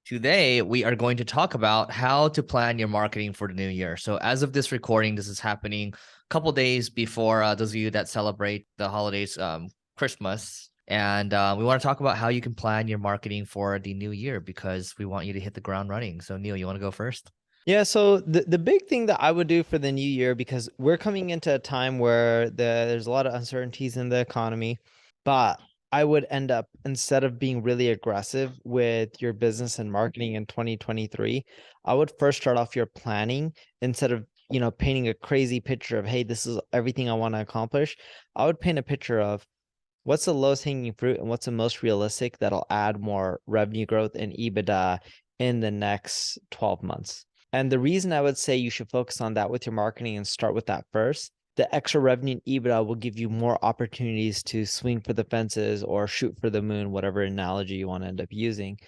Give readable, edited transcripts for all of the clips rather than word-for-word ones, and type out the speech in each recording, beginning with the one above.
Today, we are going to talk about how to plan your marketing for the new year. So, as of this recording, this is happening a couple days before those of you that celebrate the holidays, Christmas. And we want to talk about how you can plan your marketing for the new year because we want you to hit the ground running. So, Neil, you want to go first? Yeah, so the big thing that I would do for the new year, because we're coming into a time where there's a lot of uncertainties in the economy, but I would end up, instead of being really aggressive with your business and marketing in 2023, I would first start off your planning instead of, painting a crazy picture of, hey, this is everything I want to accomplish. I would paint a picture of what's the lowest hanging fruit and what's the most realistic that'll add more revenue growth and EBITDA in the next 12 months. And the reason I would say you should focus on that with your marketing and start with that first, the extra revenue and EBITDA will give you more opportunities to swing for the fences or shoot for the moon, whatever analogy you want to end up using.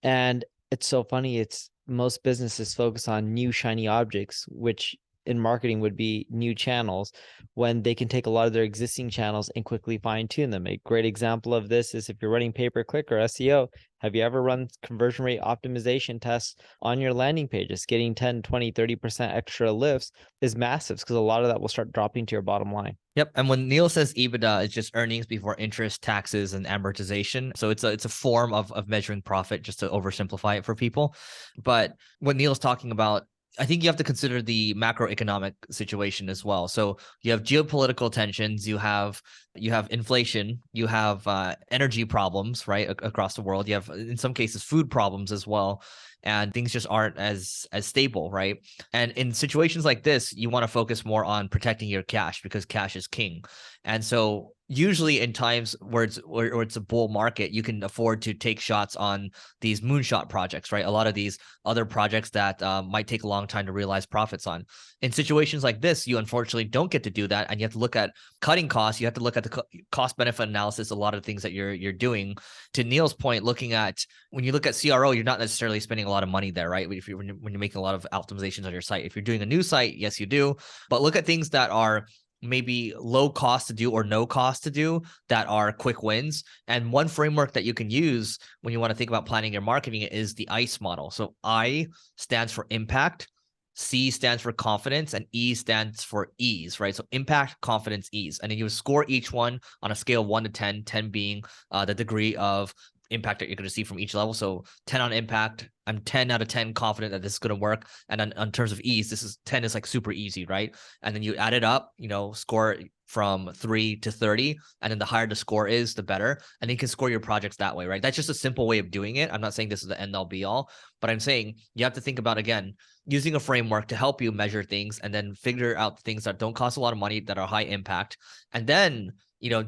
And it's so funny. It's most businesses focus on new shiny objects, which in marketing would be new channels, when they can take a lot of their existing channels and quickly fine tune them. A great example of this is if you're running pay-per-click or SEO, have you ever run conversion rate optimization tests on your landing pages? Getting 10, 20, 30% extra lifts is massive because a lot of that will start dropping to your bottom line. Yep. And when Neil says EBITDA, it's just earnings before interest, taxes, and amortization. So it's a form of measuring profit, just to oversimplify it for people. But what Neil's talking about, I think you have to consider the macroeconomic situation as well. So you have geopolitical tensions, you have inflation, you have energy problems, right, across the world. You have, in some cases, food problems as well, and things just aren't as stable, right? And in situations like this, you want to focus more on protecting your cash because cash is king. And so usually in times where it's a bull market, you can afford to take shots on these moonshot projects, right? A lot of these other projects that might take a long time to realize profits on. In situations like this, you unfortunately don't get to do that, and you have to look at cutting costs. You have to look at the cost benefit analysis. A lot of things that you're doing. To Neil's point, looking at when you look at CRO, you're not necessarily spending a lot of money there, right? If you when you're making a lot of optimizations on your site, if you're doing a new site, yes, you do. But look at things that are maybe low cost to do or no cost to do that are quick wins. And one framework that you can use when you want to think about planning your marketing is the ICE model. So I stands for impact, C stands for confidence, and E stands for ease, right? So impact, confidence, ease. And then you score each one on a scale of 1 to 10, 10 being the degree of impact that you're going to see from each level. So 10 on impact, I'm 10 out of 10 confident that this is going to work. And then in terms of ease, 10 is like super easy, right? And then you add it up, score from 3 to 30. And then the higher the score is, the better. And you can score your projects that way, right? That's just a simple way of doing it. I'm not saying this is the end all be all, but I'm saying you have to think about, again, using a framework to help you measure things and then figure out things that don't cost a lot of money, that are high impact. And then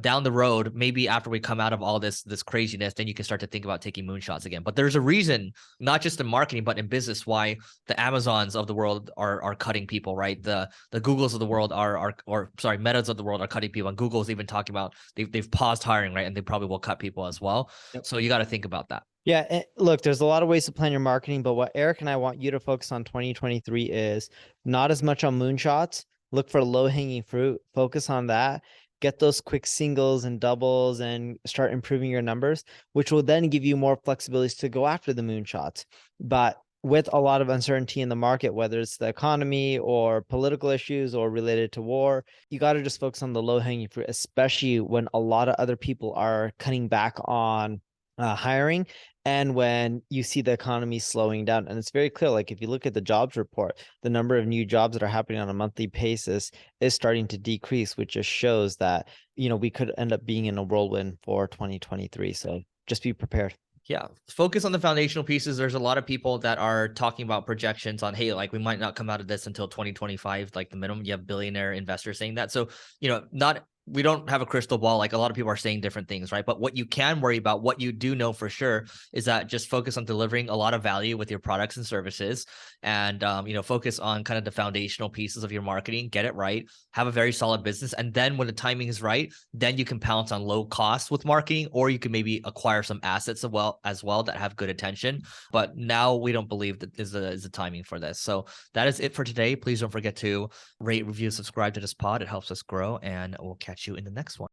down the road, maybe after we come out of all this craziness, then you can start to think about taking moonshots again. But there's a reason, not just in marketing, but in business, why the Amazons of the world are cutting people, right? The Googles of the world Metas of the world are cutting people. And Google's even talking about they've paused hiring, right? And they probably will cut people as well. Yep. So you got to think about that. Yeah, look, there's a lot of ways to plan your marketing, but what Eric and I want you to focus on 2023 is not as much on moonshots. Look for low-hanging fruit, focus on that, get those quick singles and doubles and start improving your numbers, which will then give you more flexibilities to go after the moonshots. But with a lot of uncertainty in the market, whether it's the economy or political issues or related to war, you got to just focus on the low-hanging fruit, especially when a lot of other people are cutting back on hiring, and when you see the economy slowing down. And it's very clear, like if you look at the jobs report, the number of new jobs that are happening on a monthly basis is starting to decrease, which just shows that, we could end up being in a whirlwind for 2023. So just be prepared. Yeah, focus on the foundational pieces. There's a lot of people that are talking about projections on, hey, like we might not come out of this until 2025, like the minimum. You have billionaire investors saying that. So, we don't have a crystal ball. Like a lot of people are saying different things, right? But what you can worry about, what you do know for sure, is that just focus on delivering a lot of value with your products and services, and focus on kind of the foundational pieces of your marketing. Get it right. Have a very solid business, and then when the timing is right, then you can pounce on low costs with marketing, or you can maybe acquire some assets as well that have good attention. But now we don't believe that is the timing for this. So that is it for today. Please don't forget to rate, review, subscribe to this pod. It helps us grow, and we'll catch you in the next one.